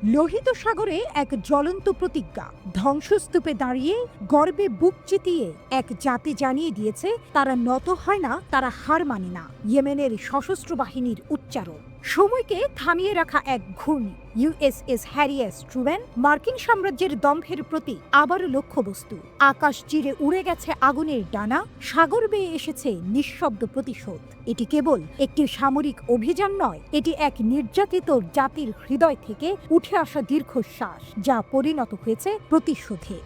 লোহিত সাগরে এক জ্বলন্ত প্রতিজ্ঞা, ধ্বংসস্তূপে দাঁড়িয়ে গর্বে বুক চিতিয়ে এক জাতি জানিয়ে দিয়েছে তারা নত হয় না, তারা হার মানে না। ইয়েমেনের সশস্ত্র বাহিনীর উচ্চারণ, সময়কে থামিয়ে রাখা এক ঘূর্ণি। ইউএসএস হ্যারি এস ট্রুম্যান মার্কিন সাম্রাজ্যের দম্ভের প্রতি আবারও লক্ষ্যবস্তু। আকাশ চিরে উড়ে গেছে আগুনের ডানা, সাগর বেয়ে এসেছে নিঃশব্দ প্রতিশোধ। এটি কেবল একটি সামরিক অভিযান নয়, এটি এক নির্যাতিত জাতির হৃদয় থেকে উঠে আসা দীর্ঘশ্বাস, যা পরিণত হয়েছে প্রতিশোধে।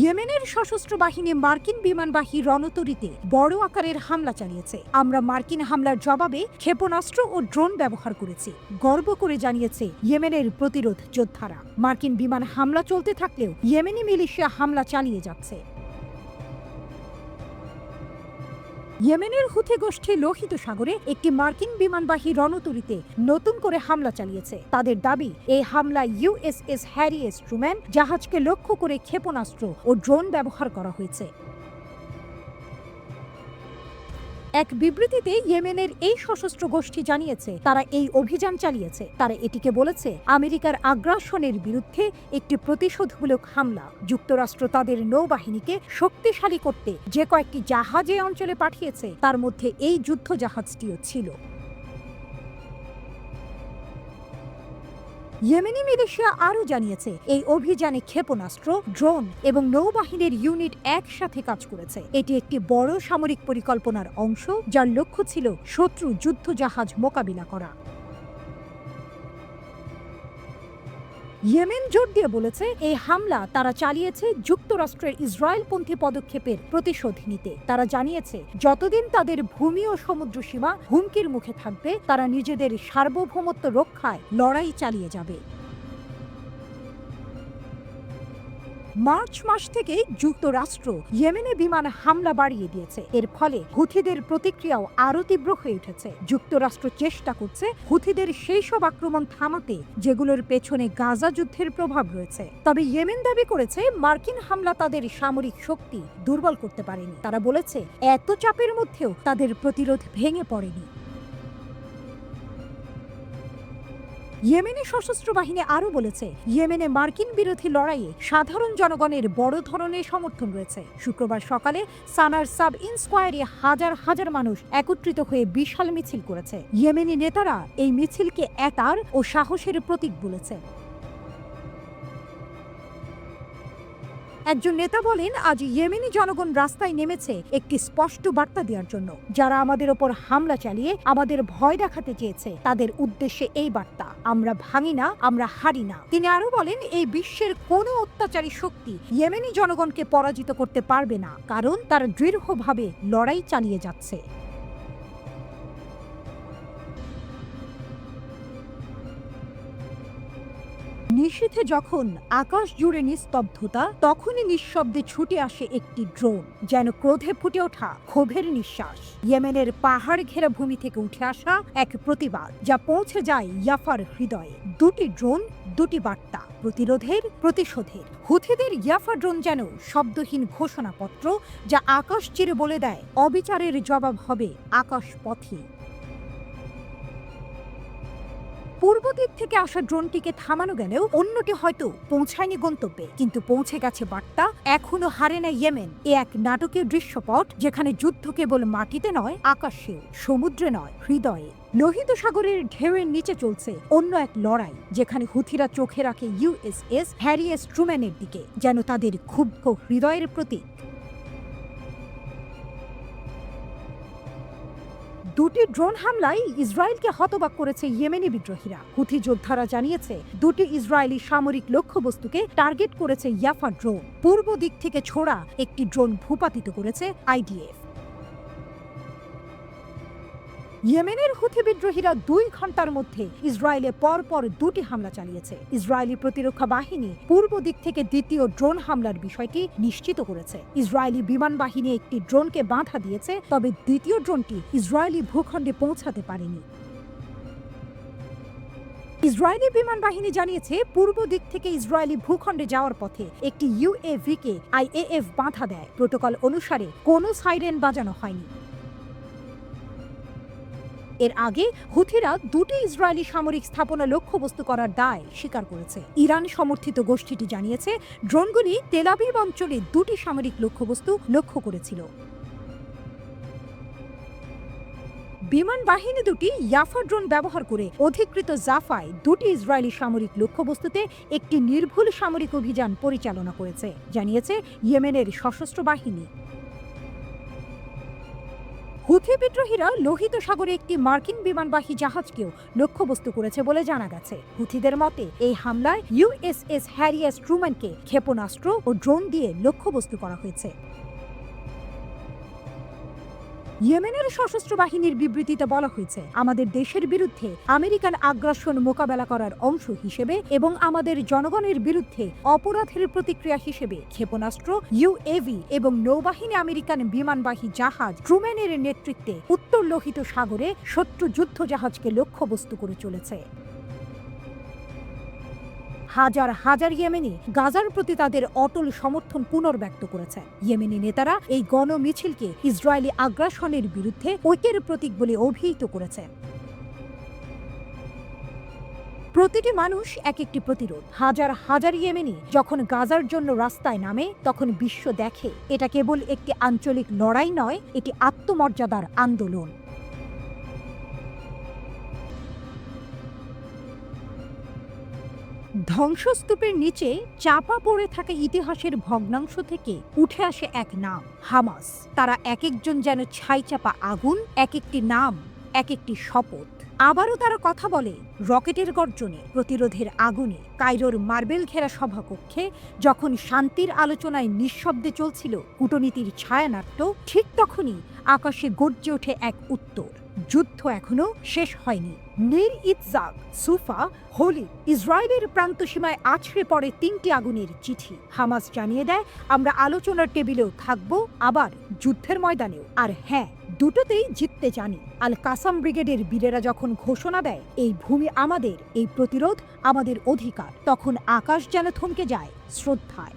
ইয়েমেনের সশস্ত্র বাহিনী মার্কিন বিমানবাহী রণতরীতে বড় আকারের হামলা চালিয়েছে। আমরা মার্কিন হামলার জবাবে ক্ষেপণাস্ত্র ও ড্রোন ব্যবহার করেছি, গর্ব করে জানিয়েছে ইয়েমেনের প্রতিরোধ যোদ্ধারা। মার্কিন বিমান হামলা চলতে থাকলেও ইয়েমেনি মিলিশিয়া হামলা চালিয়ে যাচ্ছে। ইয়েমেনের হুথি গোষ্ঠী লোহিত সাগরে একটি মার্কিন বিমানবাহী রণতরীতে নতুন করে হামলা চালিয়েছে। তাদের দাবি, এই হামলায় ইউএসএস হ্যারি এস ট্রুম্যান জাহাজকে লক্ষ্য করে ক্ষেপণাস্ত্র ও ড্রোন ব্যবহার করা হয়েছে। এক বিবৃতিতে ইয়েমেনের এই সশস্ত্র গোষ্ঠী জানিয়েছে তারা এই অভিযান চালিয়েছে। তারা এটিকে বলেছে আমেরিকার আগ্রাসনের বিরুদ্ধে একটি প্রতিশোধমূলক হামলা। যুক্তরাষ্ট্র তাদের নৌবাহিনীকে শক্তিশালী করতে যে কয়েকটি জাহাজ এই অঞ্চলে পাঠিয়েছে, তার মধ্যে এই যুদ্ধ জাহাজটিও ছিল। ইয়েমেনি মিলিশিয়া আরও জানিয়েছে এই অভিযানে ক্ষেপণাস্ত্র, ড্রোন এবং নৌবাহিনীর ইউনিট একসাথে কাজ করেছে। এটি একটি বড় সামরিক পরিকল্পনার অংশ, যার লক্ষ্য ছিল শত্রু যুদ্ধ জাহাজ মোকাবিলা করা। ইয়েমেন জোর দিয়ে বলেছে এই হামলা তারা চালিয়েছে যুক্তরাষ্ট্রের ইসরায়েলপন্থী পদক্ষেপের প্রতিশোধ নিতে। তারা জানিয়েছে যতদিন তাদের ভূমি ও সমুদ্র সীমা হুমকির মুখে থাকবে, তারা নিজেদের সার্বভৌমত্ব রক্ষায় লড়াই চালিয়ে যাবে। মার্চ মাস থেকে যুক্তরাষ্ট্র ইয়েমেনে বিমান হামলা বাড়িয়ে দিয়েছে। এর ফলে হুথিদের প্রতিক্রিয়াও আরও তীব্র হয়ে উঠেছে। যুক্তরাষ্ট্র চেষ্টা করছে হুথিদের সেই সব আক্রমণ থামাতে যেগুলোর পেছনে গাজা যুদ্ধের প্রভাব রয়েছে। তবে ইয়েমেন দাবি করেছে মার্কিন হামলা তাদের সামরিক শক্তি দুর্বল করতে পারেনি। তারা বলেছে এত চাপের মধ্যেও তাদের প্রতিরোধ ভেঙে পড়েনি। ইয়েমেনি সশস্ত্র বাহিনী আরও বলেছে ইয়েমেনে মার্কিন বিরোধী লড়াইয়ে সাধারণ জনগণের বড় ধরনের সমর্থন রয়েছে। শুক্রবার সকালে সানার সাব ইনস্কোয়ারে হাজার হাজার মানুষ একত্রিত হয়ে বিশাল মিছিল করেছে। ইয়েমেনি নেতারা এই মিছিলকে একতার ও সাহসের প্রতীক বলেছে। একজন নেতা বলেন, আজ ইয়েমেনি জনগণ রাস্তায় নেমেছে একটি স্পষ্ট বার্তা দেওয়ার জন্য। যারা আমাদের ওপর হামলা চালিয়ে আমাদের ভয় দেখাতে চেয়েছে, তাদের উদ্দেশ্যে এই বার্তা, আমরা ভাঙি না, আমরা হারি না। তিনি আরো বলেন, এই বিশ্বের কোনো অত্যাচারী শক্তি ইয়েমেনি জনগণকে পরাজিত করতে পারবে না, কারণ তারা দৃঢ়ভাবে লড়াই চালিয়ে যাচ্ছে। নিশীথে যখন আকাশ জুড়ে নিস্তব্ধতা, তখনই নিঃশব্দে ছুটে আসে একটি ড্রোন, যেন ক্রোধে ফুটে ওঠা ক্ষোভের নিঃশ্বাস। ইয়েমেনের পাহাড় ঘেরা ভূমি থেকে উঠে আসা এক প্রতিবাদ, যা পৌঁছে যায় ইয়াফার হৃদয়ে। দুটি ড্রোন, দুটি বার্তা, প্রতিরোধের, প্রতিশোধের। হুথিদের ইয়াফা ড্রোন যেন শব্দহীন ঘোষণাপত্র, যা আকাশ চিরে বলে দেয় অবিচারের জবাব হবে আকাশ পথে। পূর্ব দিক থেকে আসা ড্রোনটিকে থামানো গেলেও অন্যটি হয়তো পৌঁছায়নি গন্তব্যে, কিন্তু পৌঁছে গেছে বার্তা, এখনো হারে না ইয়েমেন। এ এক নাটকীয় দৃশ্যপট, যেখানে যুদ্ধ কেবল মাটিতে নয়, আকাশেও, সমুদ্রে নয়, হৃদয়ে। লোহিত সাগরের ঢেউয়ের নিচে চলছে অন্য এক লড়াই, যেখানে হুথিরা চোখে রাখে ইউএসএস হ্যারি এস ট্রুম্যানের দিকে, যেন তাদের ক্ষুব্ধ হৃদয়ের প্রতীক। দুটি ড্রোন হামলায় ইসরায়েলকে হতবাক করেছে ইয়েমেনি বিদ্রোহীরা। হুথি যোদ্ধারা জানিয়েছে দুটি ইসরায়েলি সামরিক লক্ষ্যবস্তুকে টার্গেট করেছে ইয়াফা ড্রোন। পূর্ব দিক থেকে ছোড়া একটি ড্রোন ভূপাতিত করেছে আইডিএফ। ইয়েমেনের হুথি বিদ্রোহীরা 2 ঘন্টার মধ্যে ইসরায়েলে পরপর দুটি হামলা চালিয়েছে। ইসরায়েলি প্রতিরক্ষা বাহিনী পূর্ব দিক থেকে দ্বিতীয় ড্রোন হামলার বিষয়টি নিশ্চিত করেছে। ইসরায়েলি বিমান বাহিনী একটি ড্রোনকে বাধা দিয়েছে, তবে দ্বিতীয় ড্রোনটি ইসরায়েলি ভূখণ্ডে পৌঁছাতে পারেনি। ইসরায়েলি বিমান বাহিনী জানিয়েছে পূর্ব দিক থেকে ইসরায়েলি ভূখণ্ডে যাওয়ার পথে একটি ইউএভিকে আইএএফ বাধা দেয়। প্রোটোকল অনুসারে কোনো সাইরেন বাজানো হয়নি। এর আগে হুথিরা দুটি ইসরায়েলি সামরিক স্থাপনা লক্ষ্যবস্তু করার দায় স্বীকার করেছে। ইরান সমর্থিত গোষ্ঠীটি জানিয়েছে ড্রোনগুলি তেল আবিব অঞ্চলে দুটি সামরিক লক্ষ্যবস্তু লক্ষ্য করেছিল। বিমান বাহিনী দুটি ইয়াফা ড্রোন ব্যবহার করে অধিকৃত জাফায় দুটি ইসরায়েলি সামরিক লক্ষ্যবস্তুতে একটি নির্ভুল সামরিক অভিযান পরিচালনা করেছে, জানিয়েছে ইয়েমেনের সশস্ত্র বাহিনী। হুথি বিদ্রোহীরা লোহিত সাগরে একটি মার্কিন বিমানবাহী জাহাজকেও লক্ষ্যবস্তু করেছে বলে জানা গেছে। হুথিদের মতে এই হামলায় ইউএসএস হ্যারি এস ট্রুম্যানকে ক্ষেপণাস্ত্র ও ড্রোন দিয়ে লক্ষ্যবস্তু করা হয়েছে। ইয়েমেনের সশস্ত্র বাহিনীর বিবৃতিতে বলা হয়েছে, আমাদের দেশের বিরুদ্ধে আমেরিকান আগ্রাসন মোকাবেলা করার অংশ হিসেবে এবং আমাদের জনগণের বিরুদ্ধে অপরাধের প্রতিক্রিয়া হিসেবে ক্ষেপণাস্ত্র, ইউএভি এবং নৌবাহিনী আমেরিকান বিমানবাহী জাহাজ ট্রুম্যানের নেতৃত্বে উত্তর লোহিত সাগরে শত্রু যুদ্ধ জাহাজকে লক্ষ্যবস্তু করে চলেছে। হাজার হাজার ইয়েমেনি গাজার প্রতি তাদের অটল সমর্থন পুনর্ব্যক্ত করেছে। ইয়েমেনি নেতারা এই গণমিছিলকে ইসরায়েলি আগ্রাসনের বিরুদ্ধে ঐক্যের প্রতীক বলে অভিহিত করেছে। প্রতিটি মানুষ এক একটি প্রতিরোধ। হাজার হাজার ইয়েমেনি যখন গাজার জন্য রাস্তায় নামে তখন বিশ্ব দেখে এটা কেবল একটি আঞ্চলিক লড়াই নয়, এটি আত্মমর্যাদার আন্দোলন। ধ্বংসস্তূপের নিচে চাপা পড়ে থাকা ইতিহাসের ভগ্নাংশ থেকে উঠে আসে এক নাম, হামাস। তারা এক একজন যেন ছাইচাপা আগুন, এক একটি নাম, এক একটি শপথ। আবারও তারা কথা বলে রকেটের গর্জনে, প্রতিরোধের আগুনে। কায়রোর মার্বেল ঘেরা সভাকক্ষে যখন শান্তির আলোচনায় নিঃশব্দে চলছিল কূটনীতির ছায়ানাট্য, ঠিক তখনই আকাশে গর্জে ওঠে এক উত্তর। যুদ্ধ এখনো শেষ হয়নি। নীর ইতজাক, সুফা, হোলি ইসরায়েলের প্রান্তসীমায় আছড়ে পড়ে তিনটি আগুনের চিঠি। হামাস জানিয়ে দেয়, আমরা আলোচনার টেবিলেও থাকবো, আবার যুদ্ধের ময়দানেও। আর হ্যাঁ, দুটোতেই জিততে জানি। আল কাসাম ব্রিগেডের বীরেরা যখন ঘোষণা দেয় এই ভূমি আমাদের, এই প্রতিরোধ আমাদের অধিকার, তখন আকাশ যেন থমকে যায় শ্রদ্ধায়।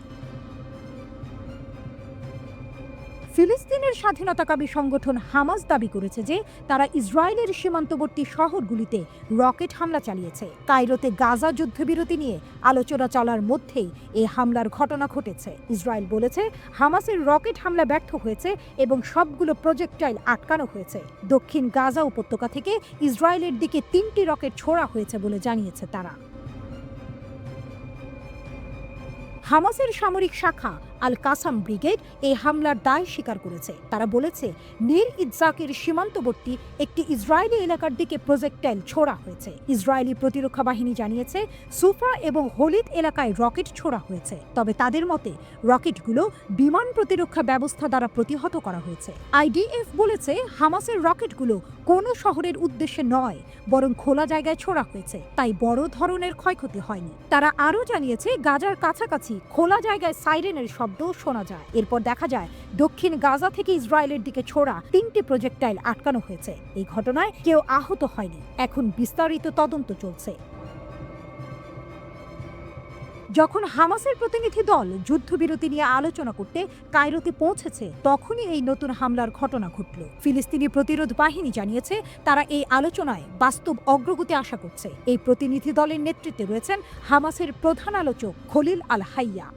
ফিলিস্তিনের স্বাধীনতাকামী সংগঠন হামাস দাবি করেছে যে তারা ইসরায়েলের সীমান্তবর্তী শহরগুলিতে রকেট হামলা চালিয়েছে। কায়রোতে গাজা যুদ্ধবিরতি নিয়ে আলোচনা চলার মধ্যেই এই হামলার ঘটনা ঘটেছে। ইসরায়েল বলেছে হামাসের রকেট হামলা ব্যর্থ হয়েছে এবং সবগুলো প্রজেক্টাইল আটকানো হয়েছে। দক্ষিণ গাজা উপত্যকা থেকে ইসরায়েলের দিকে 3টি রকেট ছোড়া হয়েছে বলে জানিয়েছে তারা। হামাসের সামরিক শাখা আল কাসাম ব্রিগেড এই হামলার দায় স্বীকার করেছে। তারা বলেছে নীর ইতজাকের সীমান্তবর্তী একটি ইসরায়েলি এলাকার দিকে প্রজেক্টাইল ছোড়া হয়েছে। ইসরায়েলি প্রতিরক্ষা বাহিনী জানিয়েছে সুফা এবং হোলিদ এলাকায় রকেট ছোড়া হয়েছে, তবে তাদের মতে রকেটগুলো বিমান প্রতিরক্ষা ব্যবস্থা দ্বারা প্রতিহত করা হয়েছে। আইডিএফ বলেছে হামাসের রকেটগুলো কোনো শহরের উদ্দেশ্যে নয়, বরং খোলা জায়গায় ছোড়া হয়েছে, তাই বড় ধরনের ক্ষয়ক্ষতি হয়নি। তারা আরও জানিয়েছে গাজার কাছাকাছি খোলা জায়গায় সাইরেনের শব্দ শোনা যায়। এরপর দেখা যায় দক্ষিণ গাজা থেকে ইসরায়েলের দিকে ছোড়া 3টি প্রজেক্টাইল আটকানো হয়েছে। এই ঘটনায় কেউ আহত হয়নি। এখন বিস্তারিত তদন্ত চলছে। যখন হামাসের প্রতিনিধি দল যুদ্ধবিরতি নিয়ে আলোচনা করতে কায়রোতে পৌঁছেছে, তখনই এই নতুন হামলার ঘটনা ঘটল। ফিলিস্তিনি প্রতিরোধ বাহিনী জানিয়েছে তারা এই আলোচনায় বাস্তব অগ্রগতি আশা করছে। এই প্রতিনিধি দলের নেতৃত্বে রয়েছেন হামাসের প্রধান আলোচক খলিল আল হাইয়া।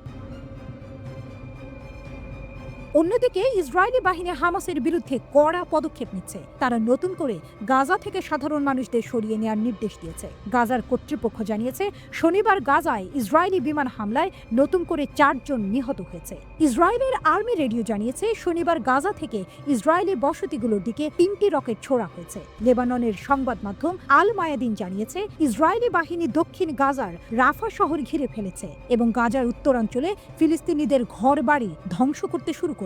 অন্যদিকে ইসরায়েলি বাহিনী হামাসের বিরুদ্ধে কড়া পদক্ষেপ নিচ্ছে। তারা নতুন করে গাজা থেকে সাধারণ মানুষদের সরিয়ে নেওয়ার নির্দেশ দিয়েছে। গাজার কর্তৃপক্ষ জানিয়েছে শনিবার গাজায় ইসরায়েলি বিমান হামলায় নতুন করে 4 জন নিহত হয়েছে। ইসরায়েলের আর্মি রেডিও জানিয়েছে শনিবার গাজা থেকে ইসরায়েলি বসতিগুলোর দিকে 3টি রকেট ছোড়া হয়েছে। লেবাননের সংবাদ মাধ্যম আল মায়াদিন জানিয়েছে ইসরায়েলি বাহিনী দক্ষিণ গাজার রাফা শহর ঘিরে ফেলেছে এবং গাজার উত্তরাঞ্চলে ফিলিস্তিনিদের ঘরবাড়ি ধ্বংস করতে শুরু করেছে।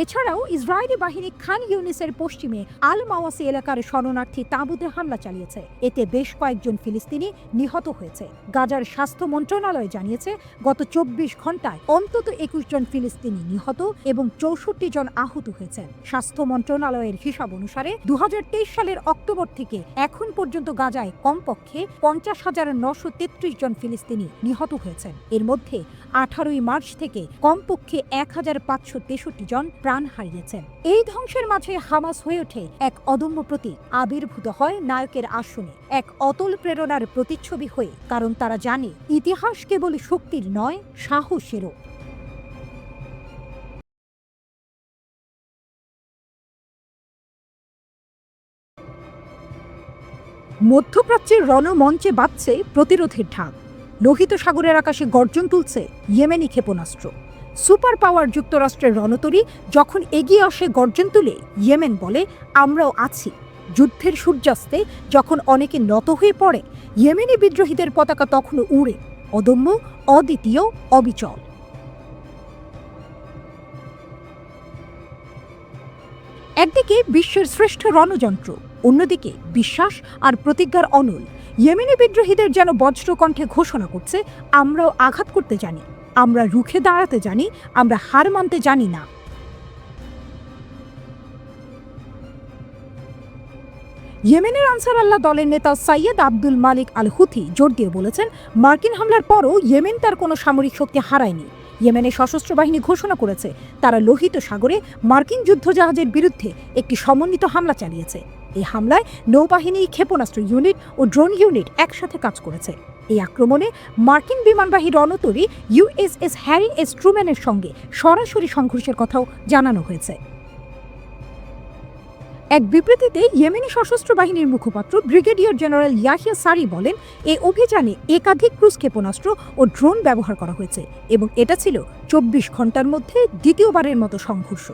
এছাড়াও ইসরায়েলি বাহিনী খান ইউনিসের পশ্চিমে আল মাওয়াসি এলাকার শরণার্থী তাঁবুতে হামলা চালিয়েছে। এতে বেশ কয়েকজন ফিলিস্তিনি নিহত হয়েছে। গাজার স্বাস্থ্য মন্ত্রণালয় জানিয়েছে গত 24 ঘন্টায় অন্তত 21 জন ফিলিস্তিনি নিহত এবং 64 জন আহত হয়েছেন। স্বাস্থ্য মন্ত্রণালয়ের হিসাব অনুসারে 2023 সালের অক্টোবর থেকে এখন পর্যন্ত গাজায় কমপক্ষে 50,933 জন ফিলিস্তিনি নিহত হয়েছেন। এর মধ্যে 18 মার্চ থেকে কমপক্ষে 1563 জন প্রাণ হারিয়েছেন। এই ধ্বংসের মাঝে হামাস হয়ে ওঠে এক অদম্য প্রতীক, আবির্ভূত হয় নায়কের আসনে, এক অতল প্রেরণার প্রতিচ্ছবি হয়ে। কারণ তারা জানে ইতিহাস কেবল শক্তির নয়, সাহসেরও। মধ্যপ্রাচ্যের রণমঞ্চে বাজছে প্রতিরোধের ঢাক। লোহিত সাগরের আকাশে গর্জন তুলছে ইয়েমেনি ক্ষেপণাস্ত্র। সুপার পাওয়ার যুক্তরাষ্ট্রের রণতরী যখন এগিয়ে আসে গর্জন তুলে, ইয়েমেন বলে আমরাও আছি। যুদ্ধের সূর্যাস্তে যখন অনেকে নত হয়ে পড়ে, ইয়েমেনি বিদ্রোহীদের পতাকা তখনও উড়ে, অদম্য, অদ্বিতীয়, অবিচল। একদিকে বিশ্বের শ্রেষ্ঠ রণযন্ত্র, অন্যদিকে বিশ্বাস আর প্রতিজ্ঞার অনল। ইয়েমেনি বিদ্রোহীদের যেন বজ্রকণ্ঠে ঘোষণা করছে, আমরাও আঘাত করতে জানি, আমরা রুখে দাঁড়াতে জানি, আমরা হার মানতে জানি না। ইয়েমেনের আনসার আল্লাহ দলের নেতা সৈয়দ আব্দুল মালিক আল হুথি জোর দিয়ে বলেছেন, মার্কিন হামলার পরও ইয়েমেন তার কোনো সামরিক শক্তি হারায়নি। ইয়েমেনের সশস্ত্র বাহিনী ঘোষণা করেছে তারা লোহিত সাগরে মার্কিন যুদ্ধজাহাজের বিরুদ্ধে একটি সমন্বিত হামলা চালিয়েছে। এই হামলায় নৌবাহিনী, ক্ষেপণাস্ত্র ইউনিট ও ড্রোন ইউনিট একসাথে কাজ করেছে। এই আক্রমণে মার্কিন বিমানবাহী রণতরী USS হ্যারি এস ট্রুম্যানের সঙ্গে সরাসরি সংঘর্ষের কথাও জানানো হয়েছে। এক বিবৃতিতে ইয়েমেনি সশস্ত্র বাহিনীর মুখপাত্র ব্রিগেডিয়ার জেনারেল ইয়াহিয়া সারি বলেন, এই অভিযানে একাধিক ক্রুজ ক্ষেপণাস্ত্র ও ড্রোন ব্যবহার করা হয়েছে এবং এটা ছিল 24 ঘন্টার মধ্যে দ্বিতীয়বারের মতো সংঘর্ষ।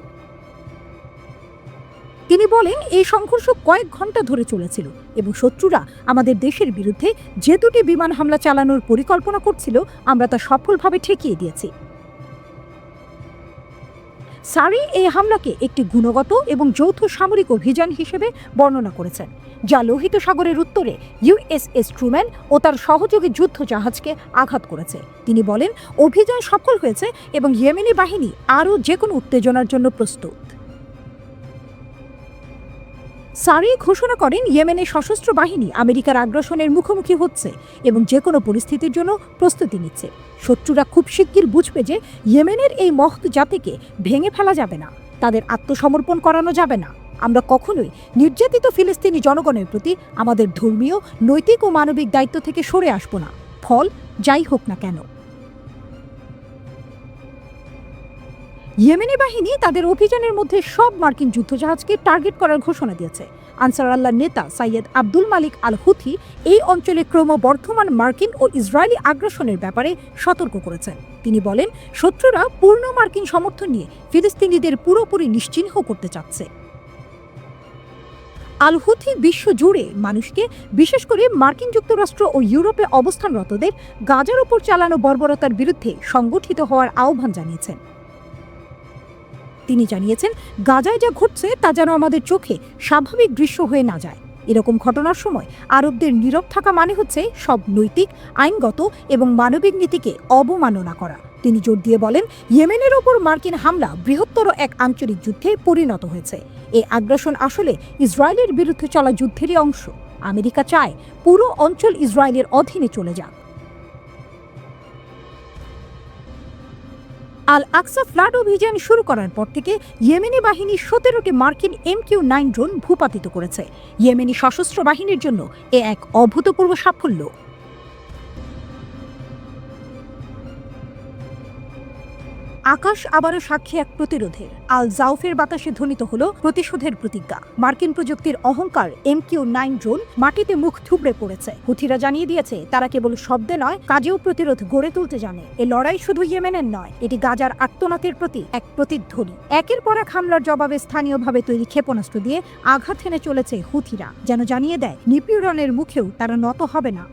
তিনি বলেন, এই সংঘর্ষ কয়েক ঘন্টা ধরে চলেছিল এবং শত্রুরা আমাদের দেশের বিরুদ্ধে যে দুটি বিমান হামলা চালানোর পরিকল্পনা করছিল, আমরা তা সফলভাবে ঠেকিয়ে দিয়েছি। সারি এই হামলাকে একটি গুণগত এবং যৌথ সামরিক অভিযান হিসেবে বর্ণনা করেছেন, যা লোহিত সাগরের উত্তরে USS ট্রুম্যান ও তার সহযোগী যুদ্ধ জাহাজকে আঘাত করেছে। তিনি বলেন, অভিযান সফল হয়েছে এবং ইয়েমেনি বাহিনী আরও যে কোনো উত্তেজনার জন্য প্রস্তুত। সারি ঘোষণা করেন, ইয়েমেনের সশস্ত্র বাহিনী আমেরিকার আগ্রাসনের মুখোমুখি হচ্ছে এবং যে কোনো পরিস্থিতির জন্য প্রস্তুতি নিচ্ছে। শত্রুরা খুব শিগগির বুঝবে যে ইয়েমেনের এই মহৎ জাতিকে ভেঙে ফেলা যাবে না, তাদের আত্মসমর্পণ করানো যাবে না। আমরা কখনোই নির্যাতিত ফিলিস্তিনি জনগণের প্রতি আমাদের ধর্মীয়, নৈতিক ও মানবিক দায়িত্ব থেকে সরে আসব না, ফল যাই হোক না কেন। ইয়েমেনি বাহিনী তাদের অভিযানের মধ্যে সব মার্কিন যুদ্ধজাহাজকে টার্গেট করার ঘোষণা দিয়েছে। আনসার আল্লাহর নেতা সৈয়দ আব্দুল মালিক আল হুথি এই অঞ্চলে ক্রমবর্ধমান মার্কিন ও ইসরায়েলি আগ্রাসনের ব্যাপারে সতর্ক করেছেন। তিনি বলেন, শত্রুরা পূর্ণ মার্কিন সমর্থন নিয়ে ফিলিস্তিনিদের পুরোপুরি নিশ্চিহ্ন করতে চাচ্ছে। আল হুথি বিশ্ব জুড়ে মানুষকে, বিশেষ করে মার্কিন যুক্তরাষ্ট্র ও ইউরোপে অবস্থানরতদের গাজার ওপর চালানো বর্বরতার বিরুদ্ধে সংগঠিত হওয়ার আহ্বান জানিয়েছেন। তিনি জানিয়েছেন, গাজায় যা ঘটছে তা যেন আমাদের চোখে স্বাভাবিক দৃশ্য হয়ে না যায়। এরকম ঘটনার সময় আরবদের নীরব থাকা মানে হচ্ছে সব নৈতিক, আইনগত এবং মানবিক নীতিকে অবমাননা করা। তিনি জোর দিয়ে বলেন, ইয়েমেনের ওপর মার্কিন হামলা বৃহত্তর এক আঞ্চলিক যুদ্ধে পরিণত হয়েছে। এই আগ্রাসন আসলে ইসরায়েলের বিরুদ্ধে চলা যুদ্ধেরই অংশ। আমেরিকা চায় পুরো অঞ্চল ইসরায়েলের অধীনে চলে যাক। আল আকসা ফ্লাড অভিযান শুরু করার পর থেকে ইয়েমেনি বাহিনী 17টি মার্কিন MQ-9 ড্রোন ভূপাতিত করেছে। ইয়েমেনি সশস্ত্র বাহিনীর জন্য এ এক অভূতপূর্ব সাফল্য। আকাশ আবারও সাক্ষী এক প্রতিরোধের। আল জাউফের বাতাসে ধ্বনিত হলো প্রতিশোধের প্রতিজ্ঞা। মার্কিন প্রযুক্তির অহংকার MQ-9 ড্রোন মাটিতে মুখ থুবড়ে পড়েছে। হুথিরা জানিয়ে দিয়েছে তারা কেবল শব্দে নয়, কাজেও প্রতিরোধ গড়ে তুলতে জানে। এ লড়াই শুধু ইয়েমেনের নয়, এটি গাজার আর্তনাদের প্রতি এক প্রতিধ্বনি। একের পর এক হামলার জবাবে স্থানীয়ভাবে তৈরি ক্ষেপণাস্ত্র দিয়ে আঘাত হেনে চলেছে হুথিরা, যেন জানিয়ে দেয় নিপীড়নের মুখেও তারা নত হবে না।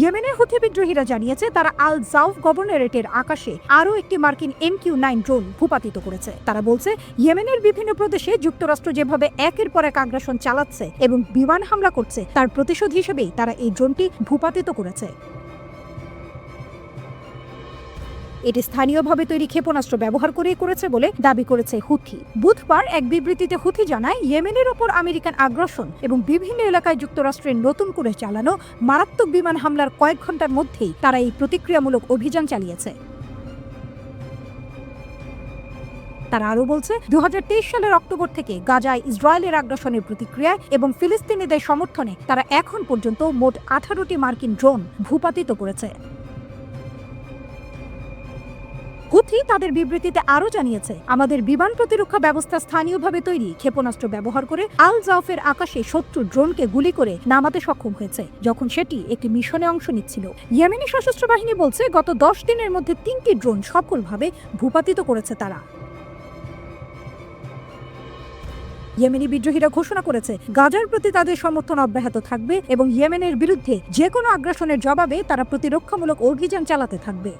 ইয়েমেনের হুথি বিদ্রোহীরা জানিয়েছে তারা আল জাউফ গভর্নরেটের আকাশে আরও একটি মার্কিন MQ-9 ড্রোন ভূপাতিত করেছে। তারা বলছে, ইয়েমেনের বিভিন্ন প্রদেশে যুক্তরাষ্ট্র যেভাবে একের পর এক আগ্রাসন চালাচ্ছে এবং বিমান হামলা করছে, তার প্রতিশোধ হিসেবেই তারা এই ড্রোনটি ভূপাতিত করেছে। এটি স্থানীয়ভাবে তৈরি ক্ষেপণাস্ত্র ব্যবহার করেই করেছে বলে দাবি করেছে হুথি। বুধবার এক বিবৃতিতে হুথি জানায়, ইয়েমেনের ওপর আমেরিকান আগ্রাসন এবং বিভিন্ন এলাকায় যুক্তরাষ্ট্রের নতুন করে চালানো মারাত্মক বিমান হামলার কয়েক ঘন্টার মধ্যেই তারা এই প্রতিক্রিয়ামূলক অভিযান চালিয়েছে। তারা আরও বলছে, 2023 সালের অক্টোবর থেকে গাজায় ইসরায়েলের আগ্রাসনের প্রতিক্রিয়ায় এবং ফিলিস্তিনিদের সমর্থনে তারা এখন পর্যন্ত মোট 18টি মার্কিন ড্রোন ভূপাতিত করেছে। হুথি তাদের বিবৃতিতে আরও জানিয়েছে, আমাদের বিমান প্রতিরক্ষা ব্যবস্থা স্থানীয়ভাবে তৈরি ক্ষেপণাস্ত্র ব্যবহার করে আল জাউফের আকাশে শত্রুর ড্রোনকে গুলি করে নামাতে সক্ষম হয়েছে, যখন সেটি একটি মিশনে অংশ নিচ্ছিল। ইয়েমেনি সশস্ত্র বাহিনী বলছে, গত 10 দিনের মধ্যে 3টি ড্রোন সফলভাবে ভূপাতিত করেছে তারা। ইয়েমেনি বিদ্রোহীরা ঘোষণা করেছে, গাজার প্রতি তাদের সমর্থন অব্যাহত থাকবে এবং ইয়েমেনের বিরুদ্ধে যে কোনো আগ্রাসনের জবাবে তারা প্রতিরক্ষামূলক অভিযান চালাতে থাকবে।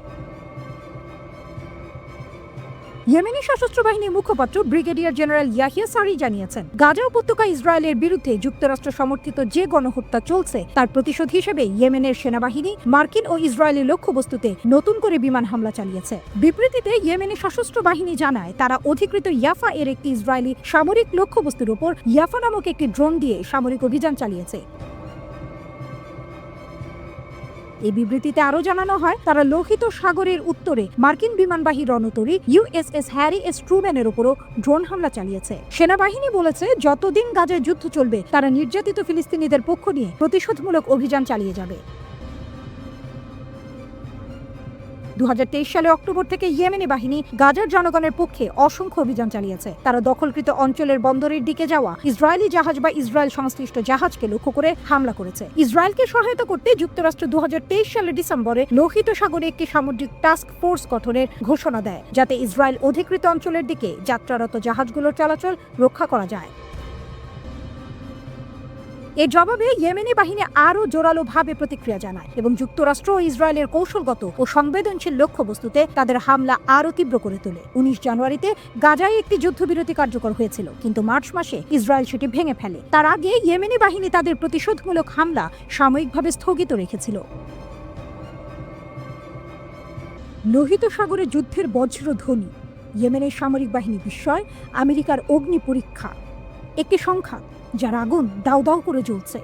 ইয়েমেনি সশস্ত্র বাহিনীর মুখপাত্র ব্রিগেডিয়ার জেনারেল ইয়াহিয়া সারি জানিয়েছেন, গাজা উপত্যকায় ইসরায়েলের বিরুদ্ধে যুক্তরাষ্ট্র সমর্থিত যে গণহত্যা চলছে তার প্রতিশোধ হিসেবে ইয়েমেনের সেনাবাহিনী মার্কিন ও ইসরায়েলি লক্ষ্যবস্তুতে নতুন করে বিমান হামলা চালিয়েছে। বিবৃতিতে ইয়েমেনি সশস্ত্র বাহিনী জানায়, তারা অধিকৃত ইয়াফা এর একটি ইসরায়েলি সামরিক লক্ষ্যবস্তুর উপর ইয়াফা নামক একটি ড্রোন দিয়ে সামরিক অভিযান চালিয়েছে। এই বিবৃতিতে আরও জানানো হয়, তারা লোহিত সাগরের উত্তরে মার্কিন বিমানবাহী রণতরী USS হ্যারি এস ট্রুম্যানের উপরও ড্রোন হামলা চালিয়েছে। সেনাবাহিনী বলেছে, যতদিন গাজায় যুদ্ধ চলবে তারা নির্যাতিত ফিলিস্তিনিদের পক্ষ নিয়ে প্রতিশোধমূলক অভিযান চালিয়ে যাবে। 2023 সালে অক্টোবর থেকে ইয়েমেনি বাহিনী গাজার জনগণের পক্ষে অসংখ্য অভিযান চালিয়েছে। তারা দখলকৃত অঞ্চলের বন্দরের দিকে যাওয়া ইসরায়েলি জাহাজ বা ইসরায়েল সংশ্লিষ্ট জাহাজকে লক্ষ্য করে হামলা করেছে। ইসরায়েলকে সহায়তা করতে যুক্তরাষ্ট্র 2023 সালের ডিসেম্বরে লোহিত সাগরে একটি সামুদ্রিক টাস্ক ফোর্স গঠনের ঘোষণা দেয়, যাতে ইসরায়েল অধিকৃত অঞ্চলের দিকে যাত্রারত জাহাজগুলোর চলাচল রক্ষা করা যায়। এর জবাবে ইয়েমেনি বাহিনী আরও জোরালোভাবে প্রতিক্রিয়া জানায় এবং যুক্তরাষ্ট্র ও ইসরায়েলের কৌশলগত ও সংবেদনশীল লক্ষ্যবস্তুতে তাদের হামলা আরও তীব্র করে তোলে। 19 জানুয়ারিতে গাজায় একটি যুদ্ধবিরতি কার্যকর হয়েছিল, কিন্তু মার্চ মাসে ইসরায়েল সেটি ভেঙে ফেলে। তার আগে ইয়েমেনি বাহিনী তাদের প্রতিশোধমূলক হামলা সাময়িকভাবে স্থগিত রেখেছিল। লোহিত সাগরে যুদ্ধের বজ্রধ্বনি, ইয়েমেনের সামরিক বাহিনী বিস্ময়, আমেরিকার অগ্নি পরীক্ষা। একটি সংখ্যা যার আগুন দাউ দাউ করে জ্বলছে।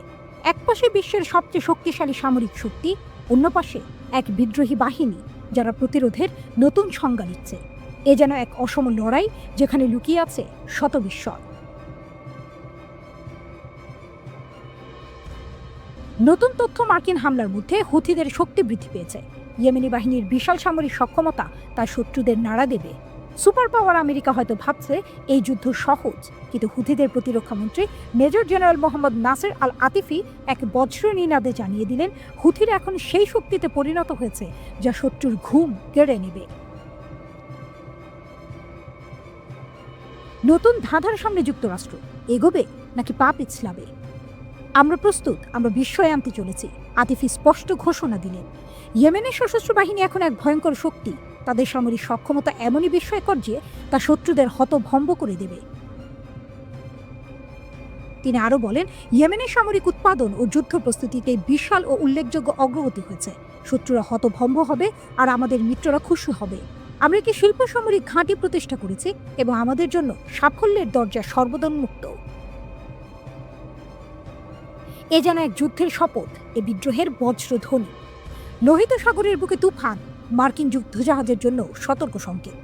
এক পাশে বিশ্বের সবচেয়ে শক্তিশালী সামরিক শক্তি, অন্য পাশে এক বিদ্রোহী বাহিনী যারা প্রতিরোধের নতুন সংজ্ঞা দিচ্ছে। এ যেন এক অসম লড়াই, যেখানে লুকিয়ে আছে শত বিস্ময়। নতুন তথ্য মার্কিন হামলার মধ্যে হুথিদের শক্তি বৃদ্ধি পেয়েছে। ইয়েমেনি বাহিনীর বিশাল সামরিক সক্ষমতা তার শত্রুদের নাড়া দেবে। সুপার পাওয়ার আমেরিকা হয়তো ভাবছে এই যুদ্ধ সহজ, কিন্তু হুথিদের প্রতিরক্ষামন্ত্রী মেজর জেনারেল মোহাম্মদ নাসের আল আতিফি এক বজ্র নিনাদে জানিয়ে দিলেন, হুথিরা এখন সেই শক্তিতে পরিণত হয়েছে যা শত্রুর ঘুম কেড়ে নেবে। নতুন ধাঁধার সামনে যুক্তরাষ্ট্র এগোবে নাকি পা পিছলাবে? আমরা প্রস্তুত, আমরা বিস্ময়ে আনতে চলেছি, আতিফি স্পষ্ট ঘোষণা দিলেন। ইয়েমেনের সশস্ত্র বাহিনী এখন এক ভয়ঙ্কর শক্তি। তাদের সামরিক সক্ষমতা এমনই বিস্ময়কর যে তা শত্রুদের হতভম্ব করে দেবে। তিনি আরও বলেন, ইয়েমেনের সামরিক উৎপাদন ও যুদ্ধ প্রস্তুতিতে বিশাল ও উল্লেখযোগ্য অগ্রগতি হয়েছে। শত্রুরা হতভম্ব হবে আর আমাদের মিত্ররা খুশি হবে। আমরা একটি শিল্প সামরিক ঘাঁটি প্রতিষ্ঠা করেছি এবং আমাদের জন্য সাফল্যের দরজা সর্বদা উন্মুক্ত। এ যেন এক যুদ্ধের শপথ, এ বিদ্রোহের বজ্রধ্বনি। লোহিত সাগরের বুকে তুফান, মার্কিন যুদ্ধজাহাজের জন্য সতর্ক সংকেত।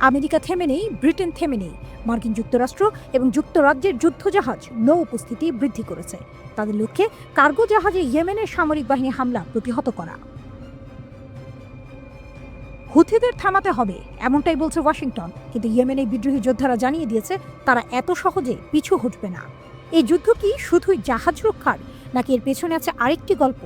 আমেরিকা থেমে নেই, ব্রিটেন থেমে নেই। মার্কিন যুক্তরাষ্ট্র এবং যুক্তরাজ্যের যুদ্ধজাহাজ নৌ উপস্থিতি বৃদ্ধি করেছে। তাদের লক্ষ্যে কার্গো জাহাজে ইয়েমেনের সামরিক বাহিনী হামলা প্রতিহত করা। হুথিদের থামাতে হবে, এমনটাই বলছে ওয়াশিংটন, কিন্তু ইয়েমেনের বিদ্রোহী যোদ্ধারা জানিয়ে দিয়েছে তারা এত সহজে পিছু হটবে না। এই যুদ্ধ কি শুধুই জাহাজ রক্ষার, নাকি এর পেছনে আছে আরেকটি গল্প?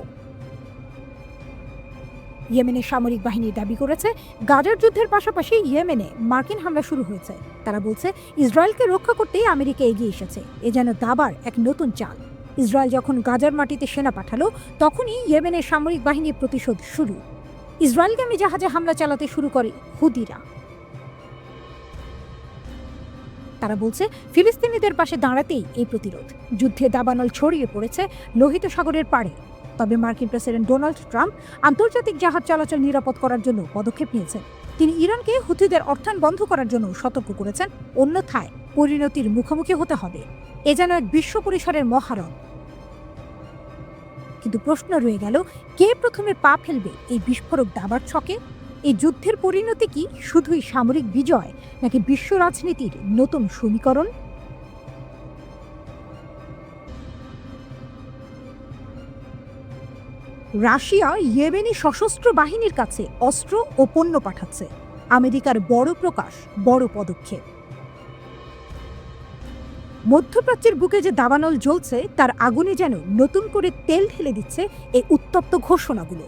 ইয়েমেনের সামরিক বাহিনী দাবি করেছে, গাজার যুদ্ধের পাশাপাশি ইয়েমেনে মার্কিন হামলা শুরু হয়েছে। তারা বলছে, ইসরায়েলকে রক্ষা করতেই আমেরিকা এগিয়ে এসেছে। এ যেন দাবার এক নতুন চাল। ইসরায়েল যখন গাজার মাটিতে সেনা পাঠালো, তখনই ইয়েমেনের সামরিক বাহিনীর প্রতিশোধ শুরু। ইসরায়েলগামী জাহাজে হামলা চালাতে শুরু করে হুদিরা। তারা বলছে, ফিলিস্তিনিদের পাশে দাঁড়াতেই এই প্রতিরোধ। যুদ্ধে দাবানল ছড়িয়ে পড়েছে লোহিত সাগরের পাড়ে। তবে মার্কিন প্রেসিডেন্ট ডোনাল্ড ট্রাম্প আন্তর্জাতিক জাহাজ চলাচল নিরাপদ করার জন্য পদক্ষেপ নিয়েছেন। তিনি ইরানকে হুথিদের অর্থায়ন বন্ধ করার জন্য সতর্ক করেছেন, অন্যথায় পরিণতির মুখোমুখি হতে হবে। এ যেন এক বিশ্ব পরিসরের মহারণ। কিন্তু প্রশ্ন রয়ে গেল, কে প্রথমে পা ফেলবে এই বিস্ফোরক দাবার ছকে? এই যুদ্ধের পরিণতি কি শুধুই সামরিক বিজয়, নাকি বিশ্ব রাজনীতির নতুন সমীকরণ? রাশিয়া ইয়েমেনি সশস্ত্র বাহিনীর কাছে অস্ত্র ও পণ্য পাঠাচ্ছে। আমেরিকার বড় প্রকাশ, বড় পদক্ষেপ। মধ্যপ্রাচ্যের বুকে যে দাবানল জ্বলছে তার আগুনে যেন নতুন করে তেল ঢেলে দিচ্ছে এই উত্তপ্ত ঘোষণাগুলো।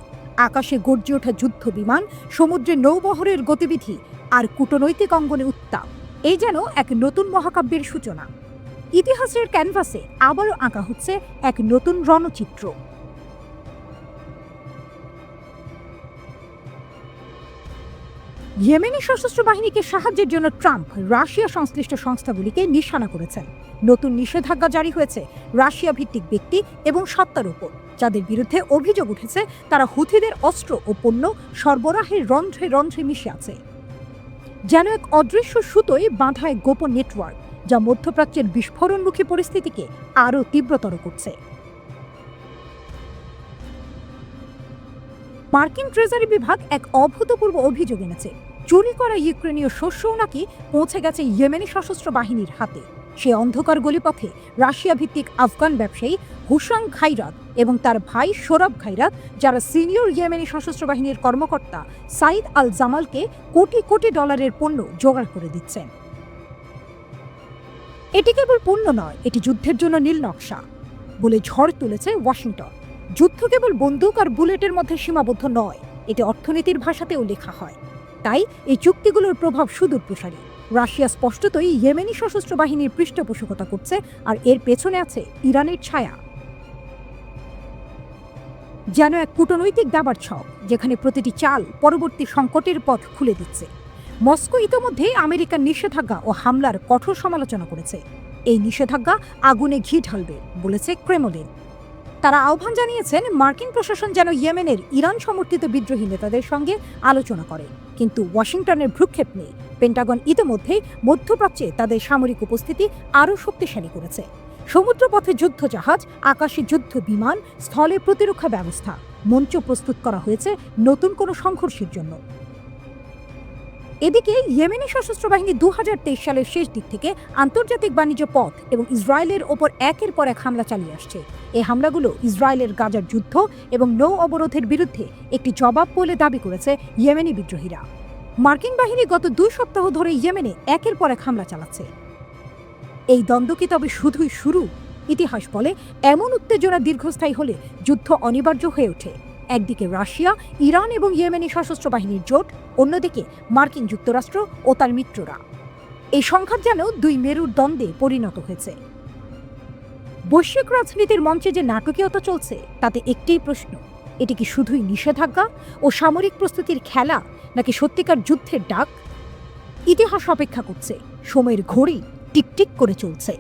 আকাশে গর্জে ওঠা যুদ্ধ বিমান, সমুদ্রে নৌবহরের গতিবিধি আর কূটনৈতিক অঙ্গনে উত্তাপ, এই যেন এক নতুন মহাকাব্যের সূচনা। ইতিহাসের ক্যানভাসে আবারও আঁকা হচ্ছে এক নতুন রণচিত্র। ইয়েমেনি সশস্ত্র বাহিনীকে সাহায্যের জন্য ট্রাম্প রাশিয়া সংশ্লিষ্ট সংস্থাগুলিকে নিশানা করেছেন। নতুন নিষেধাজ্ঞা জারি হয়েছে রাশিয়া ভিত্তিক ব্যক্তি এবং সত্তার উপর, যাদের বিরুদ্ধে অভিযোগ উঠেছে তারা হুথিদের অস্ত্র ও পণ্য সরবরাহের রন্ধ্রে রন্ধ্রে মিশে আছে। যেন এক অদৃশ্য সুতোয় বাঁধা এক গোপন নেটওয়ার্ক, যা মধ্যপ্রাচ্যের বিস্ফোরণমুখী পরিস্থিতিকে আরও তীব্রতর করছে। মার্কিন ট্রেজারি বিভাগ এক অভূতপূর্ব অভিযোগ এনেছে, চুরি করা ইউক্রেনীয় শস্যও নাকি পৌঁছে গেছে ইয়েমেনি সশস্ত্র বাহিনীর হাতে। সে অন্ধকার গলিপথে রাশিয়া ভিত্তিক আফগান ব্যবসায়ী হুসাম খাইরাত এবং তার ভাই সোরাব খাইরাত, যারা সিনিয়র ইয়েমেনি সশস্ত্র বাহিনীর কর্মকর্তা সাইদ আল জামালকে কোটি কোটি ডলারের পণ্য জোগাড় করে দিচ্ছেন। এটি কেবল পণ্য নয়, এটি যুদ্ধের জন্য নীল নকশা বলে ঝড় তুলেছে ওয়াশিংটন। যুদ্ধ কেবল বন্দুক আর বুলেটের মধ্যে সীমাবদ্ধ নয়, এটি অর্থনীতির ভাষাতেও লেখা হয়। তাই এই চুক্তিগুলোর প্রভাব সুদূর প্রসারী। রাশিয়া স্পষ্টতই ইয়েমেনি সশস্ত্র বাহিনীর পৃষ্ঠপোষকতা করছে, আর এর পেছনে আছে ইরানের ছায়া। যেন এক কূটনৈতিক দাবার ছক, যেখানে প্রতিটি চাল পরবর্তী সংকটের পথ খুলে দিচ্ছে। মস্কো ইতোমধ্যে আমেরিকার নিষেধাজ্ঞা ও হামলার কঠোর সমালোচনা করেছে। এই নিষেধাজ্ঞা আগুনে ঘি ঢালবে বলেছে ক্রেমলিন। তারা আহ্বান জানিয়েছেন মার্কিন প্রশাসন যেন ইয়েমেনের ইরান সমর্থিত বিদ্রোহী নেতাদের সঙ্গে আলোচনা করে। কিন্তু ওয়াশিংটনের ভ্রুক্ষেপ নেই। পেন্টাগন ইতিমধ্যেই মধ্যপ্রাচ্যে তাদের সামরিক উপস্থিতি আরও শক্তিশালী করেছে। সমুদ্রপথে যুদ্ধজাহাজ, আকাশে যুদ্ধ বিমান, স্থলে প্রতিরক্ষা ব্যবস্থা, মঞ্চ প্রস্তুত করা হয়েছে নতুন কোনো সংঘর্ষের জন্য। এদিকে ইয়েমেনি সশস্ত্র বাহিনী 2023 সালের শেষ দিক থেকে আন্তর্জাতিক বাণিজ্য পথ এবং ইসরায়েলের ওপর একের পর এক হামলা চালিয়ে আসছে। এই হামলাগুলো ইসরায়েলের গাজার যুদ্ধ এবং নৌ অবরোধের বিরুদ্ধে একটি জবাব বলে দাবি করেছে ইয়েমেনি বিদ্রোহীরা। মার্কিন বাহিনী গত 2 সপ্তাহ ধরে ইয়েমেনে একের পর এক হামলা চালাচ্ছে। এই দ্বন্দ্ব কি তবে শুধুই শুরু? ইতিহাস বলে, এমন উত্তেজনা দীর্ঘস্থায়ী হলে যুদ্ধ অনিবার্য হয়ে ওঠে। একদিকে রাশিয়া, ইরান এবং ইয়েমেনি সশস্ত্র বাহিনীর জোট, অন্যদিকে মার্কিন যুক্তরাষ্ট্র ও তার মিত্ররা। এই সংঘাত যেন দুই মেরুর দ্বন্দ্বে পরিণত হয়েছে। বৈশ্বিক রাজনীতির মঞ্চে যে নাটকীয়তা চলছে, তাতে একটিই প্রশ্ন, এটি কি শুধুই নিষেধাজ্ঞা ও সামরিক প্রস্তুতির খেলা, নাকি সত্যিকার যুদ্ধের ডাক? ইতিহাস অপেক্ষা করছে, সময়ের ঘড়ি টিকটিক করে চলছে।